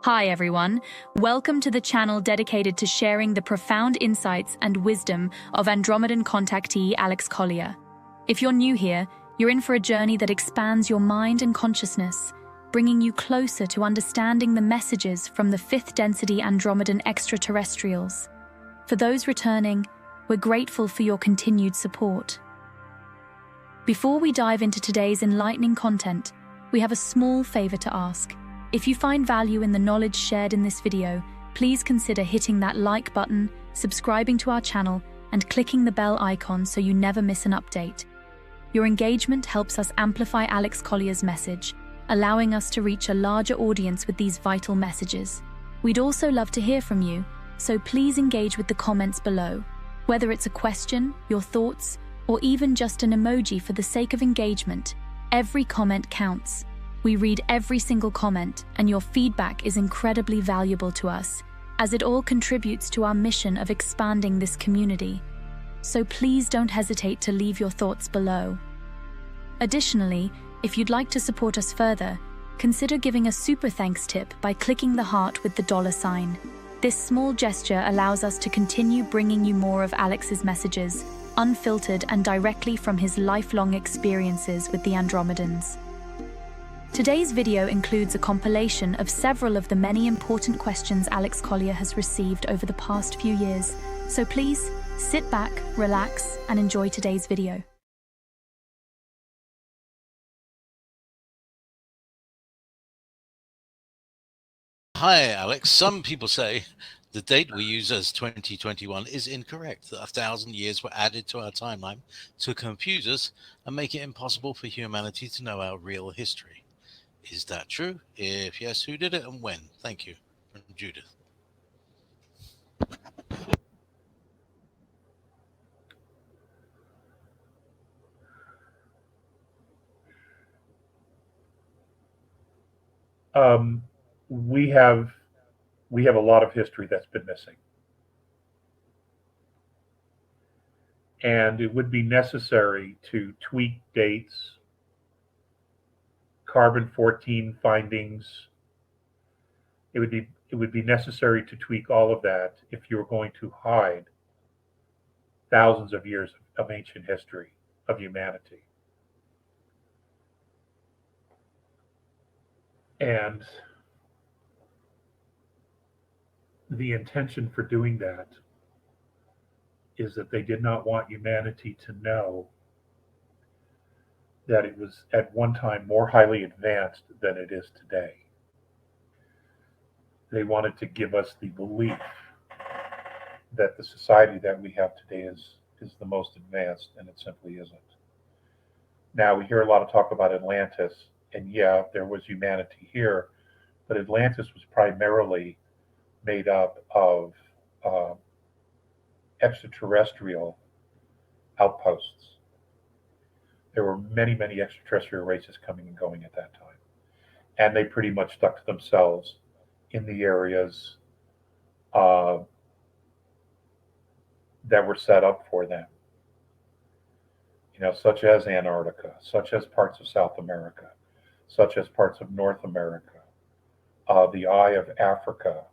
Hi everyone, welcome to the channel dedicated to sharing the profound insights and wisdom of Andromedan contactee Alex Collier. If you're new here, you're in for a journey that expands your mind and consciousness, bringing you closer to understanding the messages from the fifth density Andromedan extraterrestrials. For those returning, we're grateful for your continued support. Before we dive into today's enlightening content, we have a small favor to ask. If you find value in the knowledge shared in this video, please consider hitting that like button, subscribing to our channel, and clicking the bell icon so you never miss an update. Your engagement helps us amplify Alex Collier's message, allowing us to reach a larger audience with these vital messages. We'd also love to hear from you, so please engage with the comments below. Whether it's a question, your thoughts, or even just an emoji for the sake of engagement, every comment counts. We read every single comment, and your feedback is incredibly valuable to us, as it all contributes to our mission of expanding this community. So please don't hesitate to leave your thoughts below. Additionally, if you'd like to support us further, consider giving a super thanks tip by clicking the heart with the $sign. This small gesture allows us to continue bringing you more of Alex's messages, unfiltered and directly from his lifelong experiences with the Andromedans. Today's video includes a compilation of several of the many important questions Alex Collier has received over the past few years, so please sit back, relax, and enjoy today's video. Hi, Alex. Some people say the date we use as 2021 is incorrect, that 1,000 years were added to our timeline to confuse us and make it impossible for humanity to know our real history. Is that true? If yes, who did it and when? Thank you. From Judith. We have a lot of history that's been missing, and it would be necessary to tweak dates, carbon-14 findings. It would be necessary to tweak all of that if you were going to hide thousands of years of ancient history of humanity. And the intention for doing that is that they did not want humanity to know that it was at one time more highly advanced than it is today. They wanted to give us the belief that the society that we have today is the most advanced, and it simply isn't. Now, we hear a lot of talk about Atlantis, and yeah, there was humanity here, but Atlantis was primarily made up of extraterrestrial outposts. There were many, many extraterrestrial races coming and going at that time, and they pretty much stuck to themselves in the areas that were set up for them, such as Antarctica, such as parts of South America, such as parts of North America, the Eye of Africa,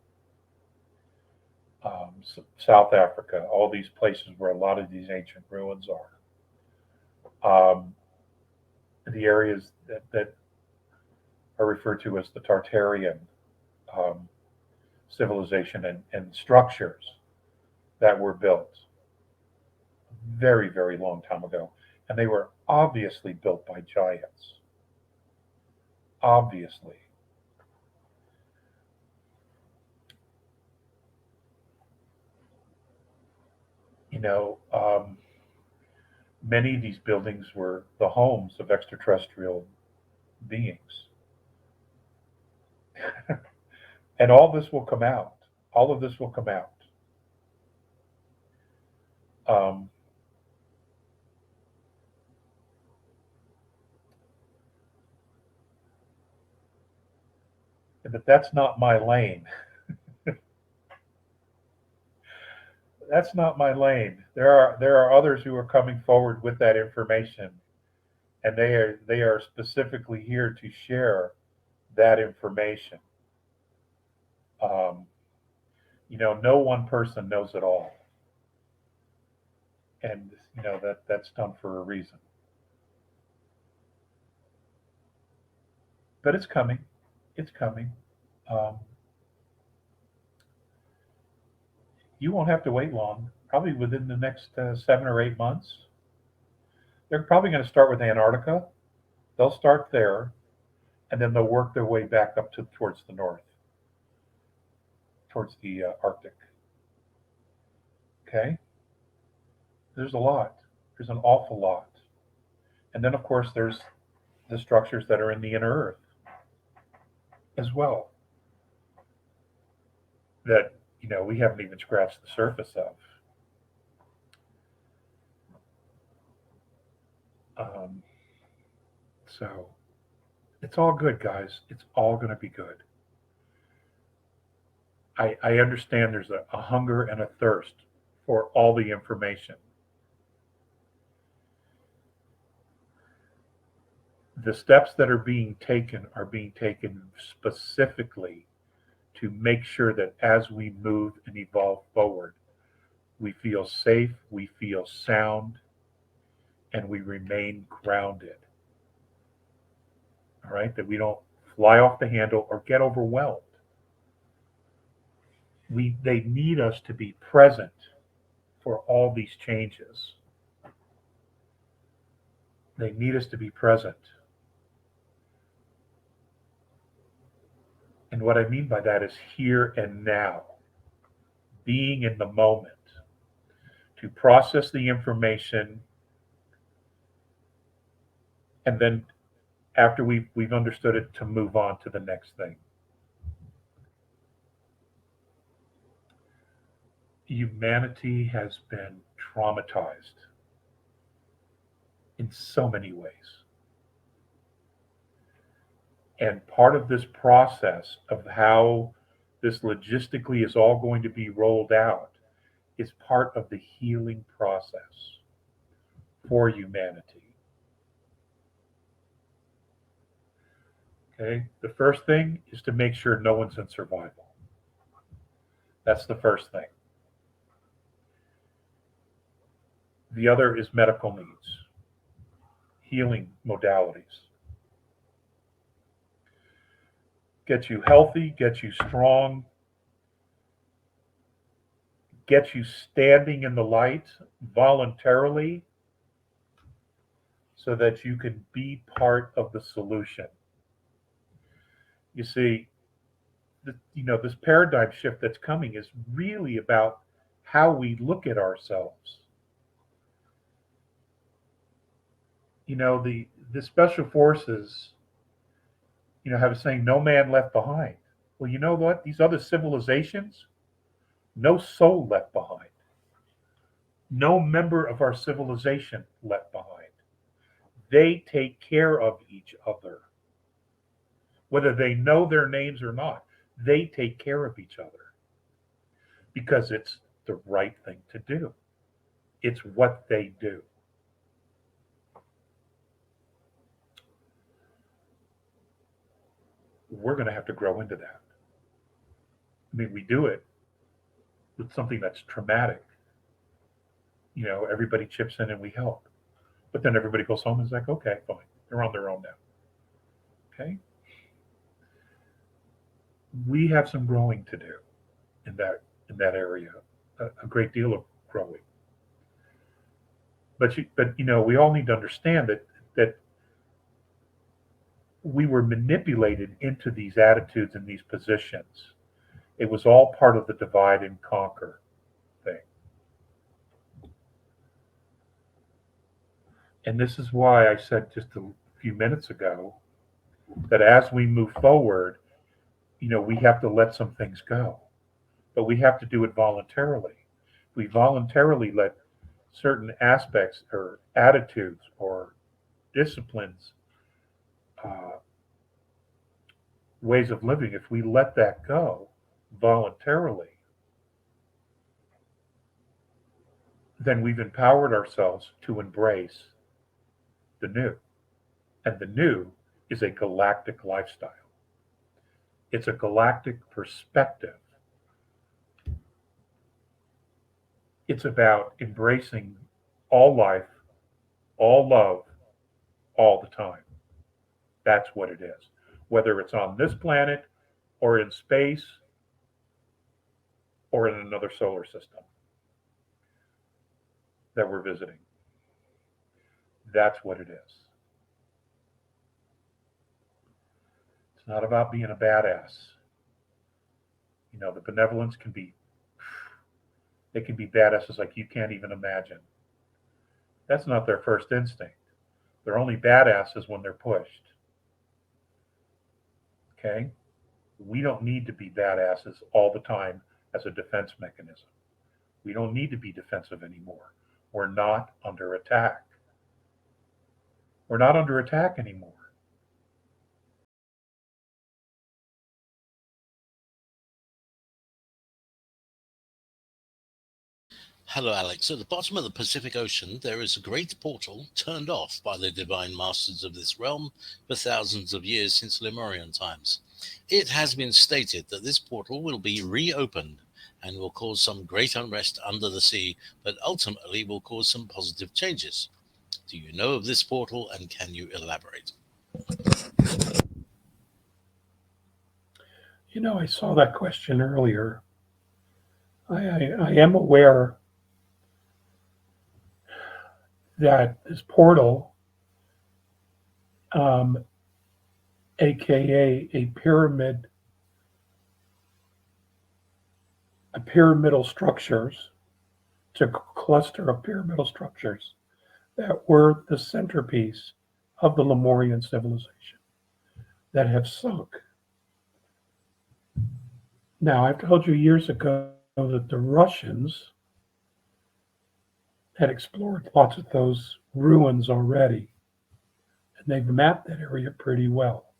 South Africa, all these places where a lot of these ancient ruins are. The areas that are referred to as the Tartarian civilization and structures that were built very, very long time ago. And they were obviously built by giants. Obviously. Many of these buildings were the homes of extraterrestrial beings. And all this will come out. All of this will come out. But that's not my lane. That's not my lane. There are others who are coming forward with that information, and they are specifically here to share that information. Um, no one person knows it all, and that's done for a reason. But it's coming. It's coming. Um, you won't have to wait long. Probably within the next 7 or 8 months. They're probably going to start with Antarctica. They'll start there, and then they'll work their way back up towards the north, towards the Arctic. Okay, there's a lot. There's an awful lot, and then of course there's the structures that are in the inner Earth as well that we haven't even scratched the surface of. Um, so it's all good, guys. It's all going to be good. I understand there's a hunger and a thirst for all the information. The steps that are being taken specifically to make sure that as we move and evolve forward, we feel safe, we feel sound, and we remain grounded. All right, that we don't fly off the handle or get overwhelmed. They need us to be present for all these changes. They need us to be present. And what I mean by that is here and now, being in the moment, to process the information, and then after we've understood it, to move on to the next thing. Humanity has been traumatized in so many ways. And part of this process of how this logistically is all going to be rolled out is part of the healing process for humanity. Okay? The first thing is to make sure no one's in survival. That's the first thing. The other is medical needs, healing modalities. Get you healthy, get you strong, get you standing in the light voluntarily so that you can be part of the solution. You see, this paradigm shift that's coming is really about how we look at ourselves. The special forces, have a saying, no man left behind. Well, you know what? These other civilizations, no soul left behind. No member of our civilization left behind. They take care of each other. Whether they know their names or not, they take care of each other because it's the right thing to do. It's what they do. We're going to have to grow into that. I mean, we do it with something that's traumatic. Everybody chips in and we help. But then everybody goes home and is like, okay, fine. They're on their own now. Okay? We have some growing to do in that area. A great deal of growing. But we all need to understand that we were manipulated into these attitudes and these positions. It was all part of the divide and conquer thing. And this is why I said just a few minutes ago that as we move forward, we have to let some things go. But we have to do it voluntarily. We voluntarily let certain aspects or attitudes or disciplines, ways of living, if we let that go voluntarily, then we've empowered ourselves to embrace the new. And the new is a galactic lifestyle. It's a galactic perspective. It's about embracing all life, all love, all the time. That's what it is. Whether it's on this planet or in space or in another solar system that we're visiting. That's what it is. It's not about being a badass. You know, the benevolence can be, they can be badasses like you can't even imagine. That's not their first instinct. They're only badasses when they're pushed. Okay? We don't need to be badasses all the time as a defense mechanism. We don't need to be defensive anymore. We're not under attack. We're not under attack anymore. Hello, Alex. At the bottom of the Pacific Ocean, there is a great portal turned off by the divine masters of this realm for thousands of years since Lemurian times. It has been stated that this portal will be reopened and will cause some great unrest under the sea, but ultimately will cause some positive changes. Do you know of this portal, and can you elaborate? You know, I saw that question earlier. I am aware that this portal, um, aka a pyramidal structures, it's a cluster of pyramidal structures that were the centerpiece of the Lemurian civilization that have sunk. Now, I've told you years ago that the Russians had explored lots of those ruins already, and they've mapped that area pretty well.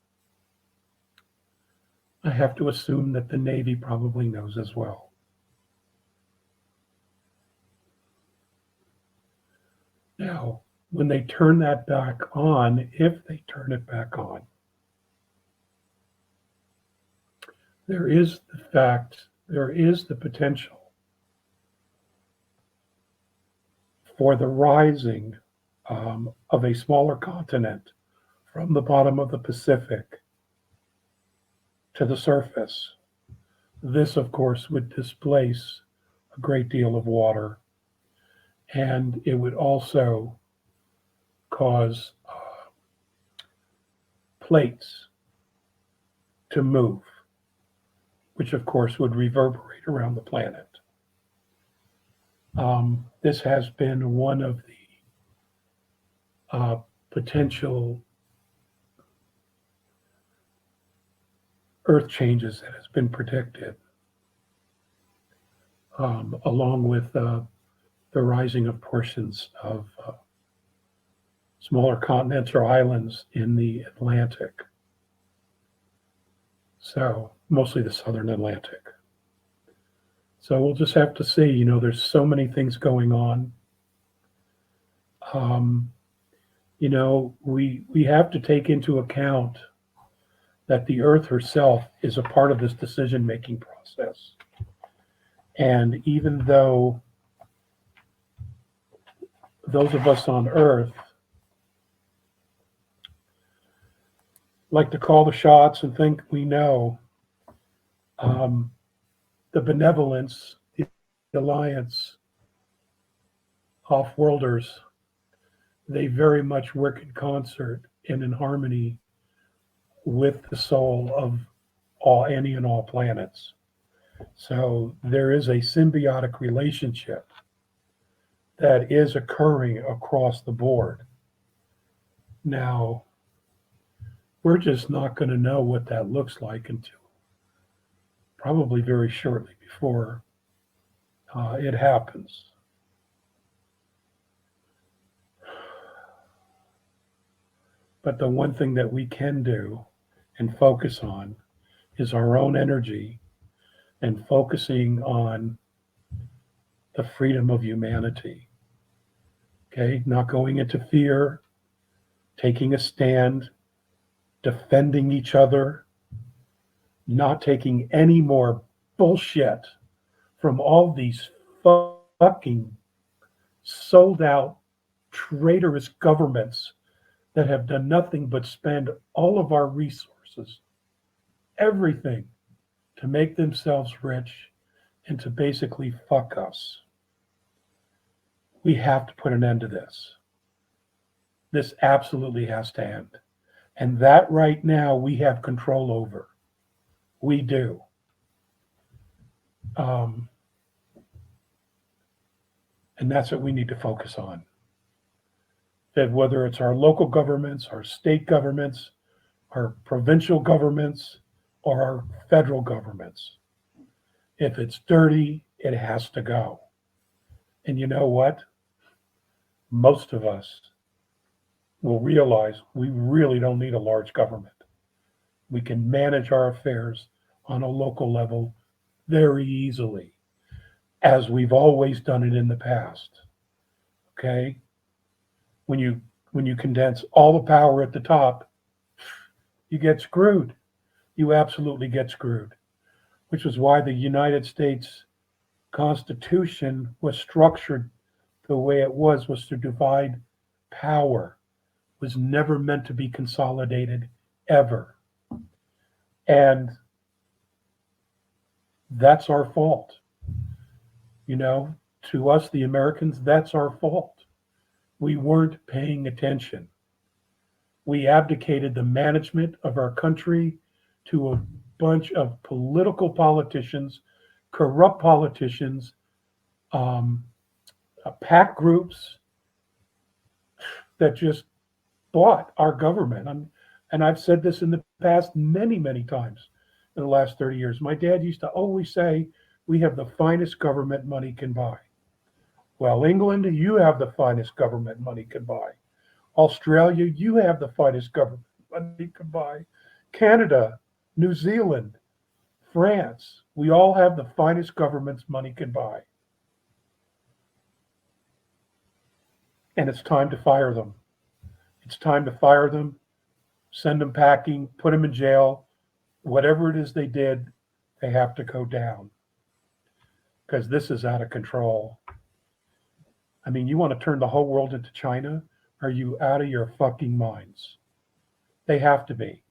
I have to assume that the Navy probably knows as well. Now, when they turn that back on, if they turn it back on, there is the potential for the rising of a smaller continent from the bottom of the Pacific to the surface. This, of course, would displace a great deal of water, and it would also cause plates to move, which of course would reverberate around the planet. This has been one of the potential Earth changes that has been predicted, along with the rising of portions of smaller continents or islands in the Atlantic. So, mostly the southern Atlantic. So we'll just have to see. You know, there's so many things going on. You know, we have to take into account that the Earth herself is a part of this decision-making process. And even though those of us on Earth like to call the shots and think we know, the benevolence, the alliance, off-worlders, they very much work in concert and in harmony with the soul of any and all planets. So there is a symbiotic relationship that is occurring across the board. Now, we're just not going to know what that looks like until probably very shortly before it happens. But the one thing that we can do and focus on is our own energy and focusing on the freedom of humanity. Okay, not going into fear, taking a stand, defending each other, not taking any more bullshit from all these fucking sold out traitorous governments that have done nothing but spend all of our resources, everything, to make themselves rich and to basically fuck us. We have to put an end to this. This absolutely has to end. And that right now we have control over. We do. And that's what we need to focus on. That whether it's our local governments, our state governments, our provincial governments, or our federal governments, if it's dirty, it has to go. And you know what? Most of us will realize we really don't need a large government. We can manage our affairs on a local level very easily, as we've always done it in the past. Okay? When you condense all the power at the top, you get screwed. You absolutely get screwed. Which is why the United States Constitution was structured the way it was to divide power. It was never meant to be consolidated ever. And that's our fault. You know, to us, the Americans, that's our fault. We weren't paying attention. We abdicated the management of our country to a bunch of political politicians, corrupt politicians, PAC groups that just bought our government. And I've said this in the past many, many times in the last 30 years. My dad used to always say, we have the finest government money can buy. Well, England, you have the finest government money can buy. Australia, you have the finest government money can buy. Canada, New Zealand, France, we all have the finest governments money can buy. And it's time to fire them. It's time to fire them, send them packing, put them in jail. Whatever it is they did, they have to go down. Because this is out of control. I mean, you want to turn the whole world into China? Are you out of your fucking minds? They have to be.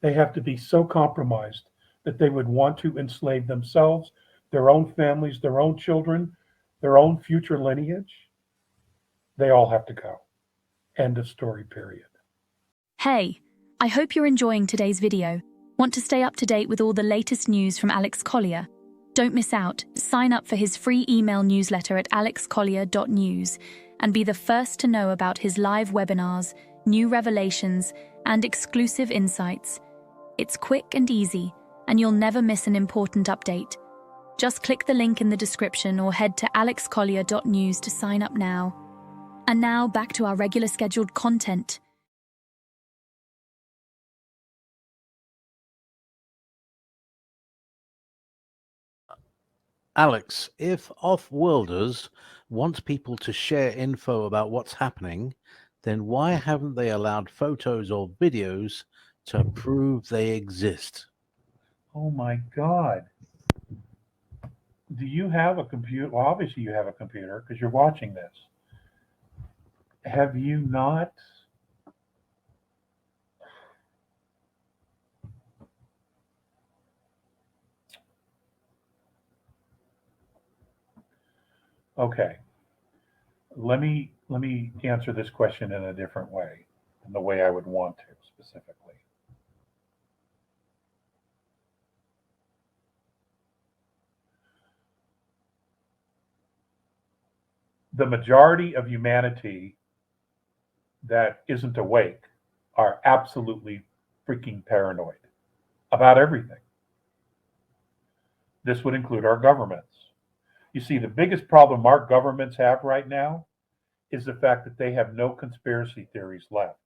They have to be so compromised that they would want to enslave themselves, their own families, their own children, their own future lineage. They all have to go. End of story, period. Hey, I hope you're enjoying today's video. Want to stay up to date with all the latest news from Alex Collier? Don't miss out. Sign up for his free email newsletter at alexcollier.news and be the first to know about his live webinars, new revelations, and exclusive insights. It's quick and easy, and you'll never miss an important update. Just click the link in the description or head to alexcollier.news to sign up now. And now back to our regular scheduled content. Alex, if off-worlders want people to share info about what's happening, then why haven't they allowed photos or videos to prove they exist? Oh my God. Do you have a computer? Well, obviously you have a computer because you're watching this. Have you not? Okay. Let me answer this question in a different way, in the way I would want to specifically. The majority of humanity that isn't awake are absolutely freaking paranoid about everything. This would include our governments. You see, the biggest problem our governments have right now is the fact that they have no conspiracy theories left,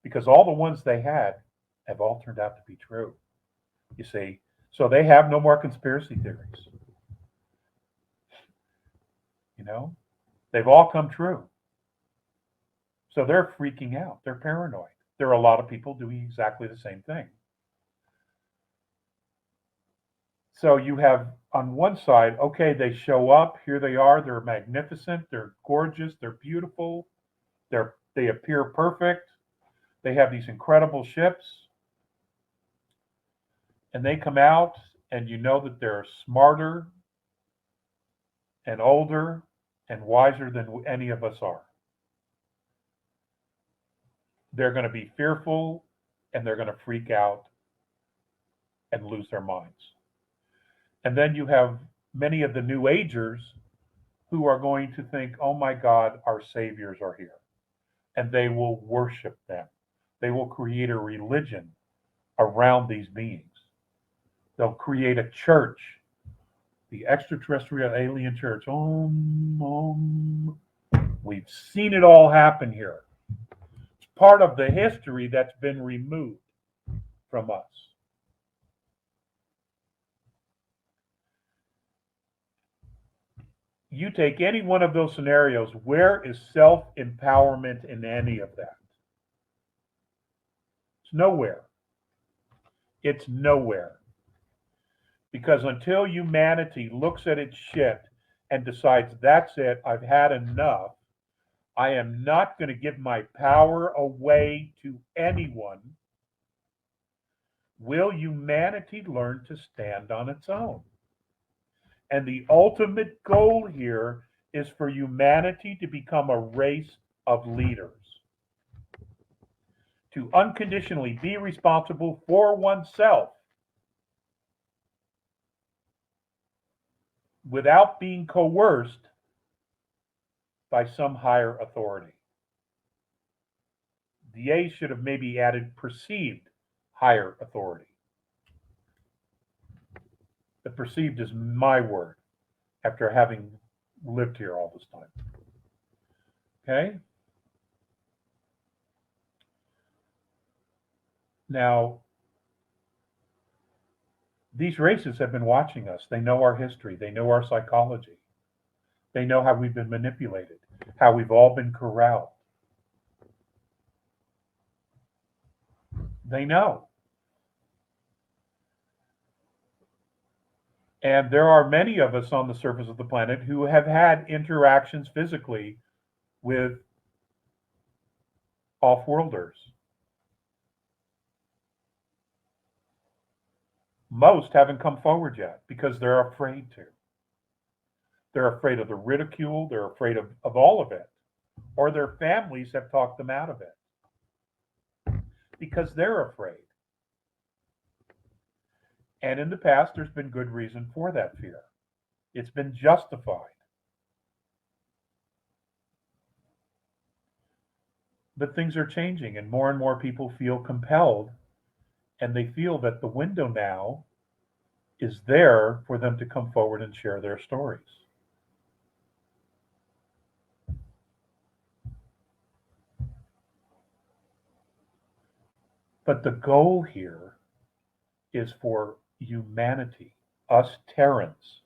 because all the ones they had have all turned out to be true. You see, so they have no more conspiracy theories. You know, they've all come true. So they're freaking out. They're paranoid. There are a lot of people doing exactly the same thing. So you have on one side, okay, they show up, here they are, they're magnificent, they're gorgeous, they're beautiful, they appear perfect, they have these incredible ships, and they come out, and you know that they're smarter and older and wiser than any of us are. They're going to be fearful, and they're going to freak out and lose their minds. And then you have many of the New Agers who are going to think, oh my God, our saviors are here. And they will worship them. They will create a religion around these beings. They'll create a church, the extraterrestrial alien church. We've seen it all happen here. It's part of the history that's been removed from us. You take any one of those scenarios, where is self-empowerment in any of that? It's nowhere. It's nowhere. Because until humanity looks at its shit and decides, that's it, I've had enough, I am not going to give my power away to anyone, will humanity learn to stand on its own? And the ultimate goal here is for humanity to become a race of leaders, to unconditionally be responsible for oneself without being coerced by some higher authority. The A should have maybe added perceived higher authority. The perceived is my word after having lived here all this time. Okay? Now, these races have been watching us. They know our history. They know our psychology. They know how we've been manipulated, how we've all been corralled. They know. And there are many of us on the surface of the planet who have had interactions physically with off-worlders. Most haven't come forward yet because they're afraid to. They're afraid of the ridicule. They're afraid of all of it. Or their families have talked them out of it because they're afraid. And in the past, there's been good reason for that fear. It's been justified. But things are changing, and more people feel compelled, and they feel that the window now is there for them to come forward and share their stories. But the goal here is for humanity, us Terrans,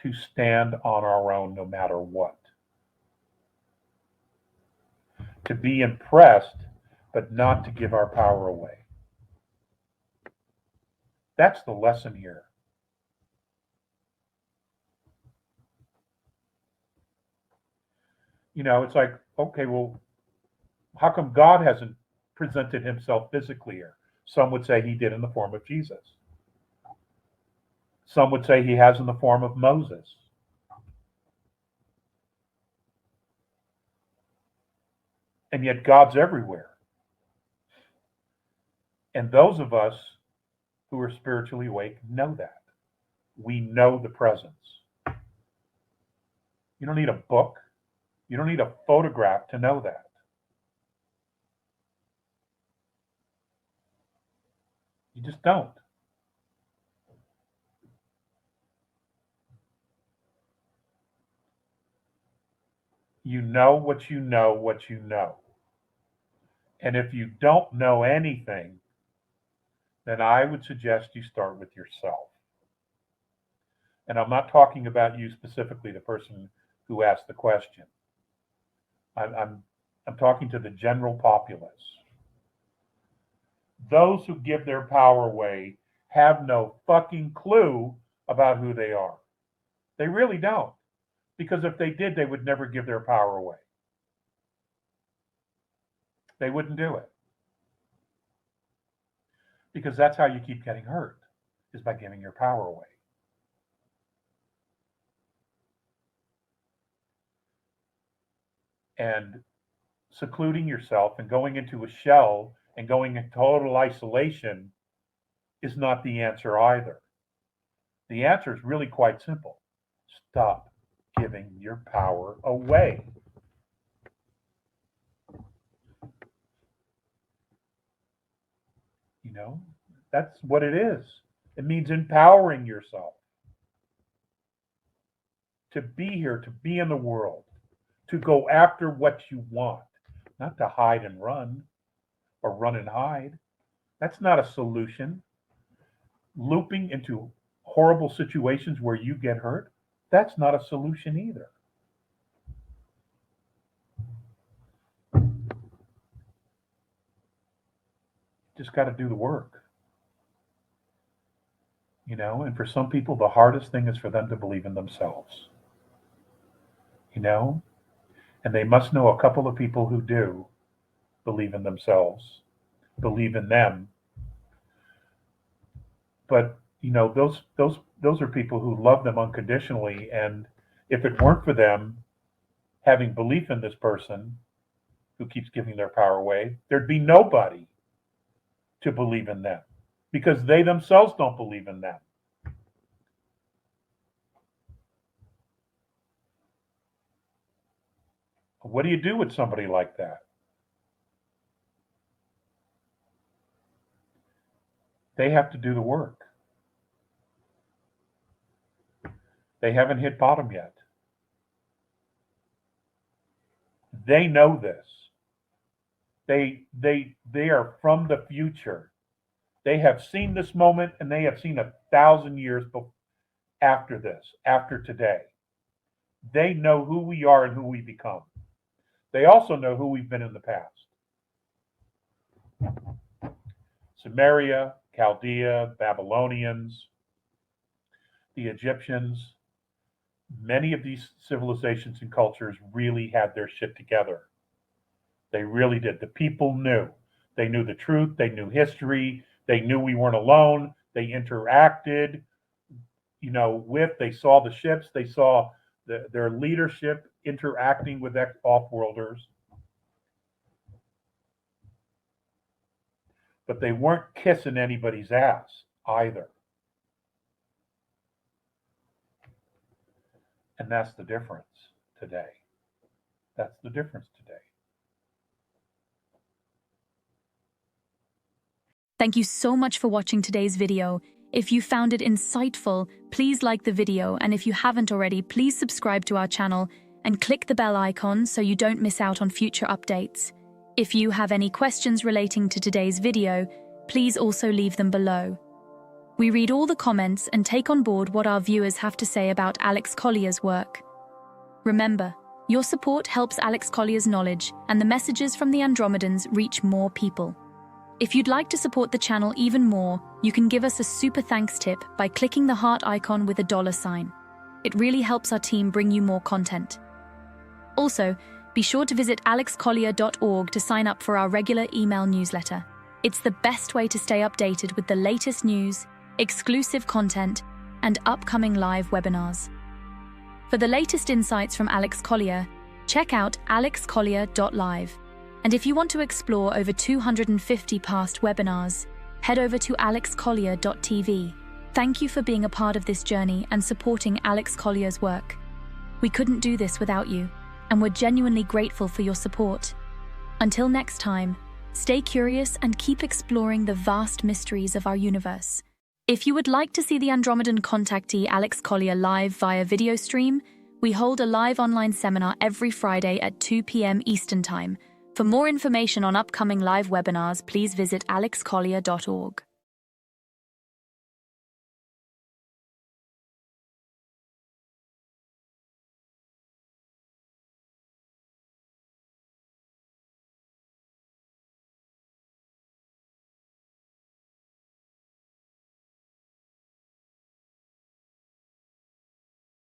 to stand on our own no matter what. To be impressed, but not to give our power away. That's the lesson here. You know, it's like, okay, well, how come God hasn't presented himself physically here? Some would say he did in the form of Jesus. Some would say he has in the form of Moses. And yet God's everywhere. And those of us who are spiritually awake know that. We know the presence. You don't need a book. You don't need a photograph to know that. You just don't. You know what you know what you know. And if you don't know anything, then I would suggest you start with yourself. And I'm not talking about you specifically, the person who asked the question. I'm talking to the general populace. Those who give their power away have no fucking clue about who they are. They really don't. Because if they did, they would never give their power away. They wouldn't do it. Because that's how you keep getting hurt, is by giving your power away. And secluding yourself and going into a shell and going in total isolation is not the answer either. The answer is really quite simple. Stop giving your power away. You know, that's what it is. It means empowering yourself to be here, to be in the world, to go after what you want, not to hide and run or run and hide. That's not a solution. Looping into horrible situations where you get hurt, that's not a solution either. Just got to do the work. You know, and for some people, the hardest thing is for them to believe in themselves. You know, and they must know a couple of people who do believe in themselves, believe in them. But you know, those are people who love them unconditionally, and if it weren't for them having belief in this person who keeps giving their power away, there'd be nobody to believe in them because they themselves don't believe in them. What do you do with somebody like that? They have to do the work. They haven't hit bottom yet. They know this. They are from the future. They have seen this moment, and they have seen 1,000 years after this, after today. They know who we are and who we become. They also know who we've been in the past. Sumeria, Chaldea, Babylonians, the Egyptians, many of these civilizations and cultures really had their shit together. They really did. The people knew. They knew the truth. They knew history. They knew we weren't alone. They interacted, you know, they saw the ships. They saw their leadership interacting with off-worlders. But they weren't kissing anybody's ass either. And that's the difference today. That's the difference today. Thank you so much for watching today's video. If you found it insightful, please like the video, and if you haven't already, please subscribe to our channel and click the bell icon so you don't miss out on future updates. If you have any questions relating to today's video, please also leave them below. We read all the comments and take on board what our viewers have to say about Alex Collier's work. Remember, your support helps Alex Collier's knowledge and the messages from the Andromedans reach more people. If you'd like to support the channel even more, you can give us a super thanks tip by clicking the heart icon with a $sign. It really helps our team bring you more content. Also, be sure to visit alexcollier.org to sign up for our regular email newsletter. It's the best way to stay updated with the latest news, exclusive content, and upcoming live webinars. For the latest insights from Alex Collier, check out alexcollier.live. And if you want to explore over 250 past webinars, head over to alexcollier.tv. Thank you for being a part of this journey and supporting Alex Collier's work. We couldn't do this without you, and we're genuinely grateful for your support. Until next time, stay curious and keep exploring the vast mysteries of our universe. If you would like to see the Andromedan contactee Alex Collier live via video stream, we hold a live online seminar every Friday at 2 p.m. Eastern Time. For more information on upcoming live webinars, please visit alexcollier.org.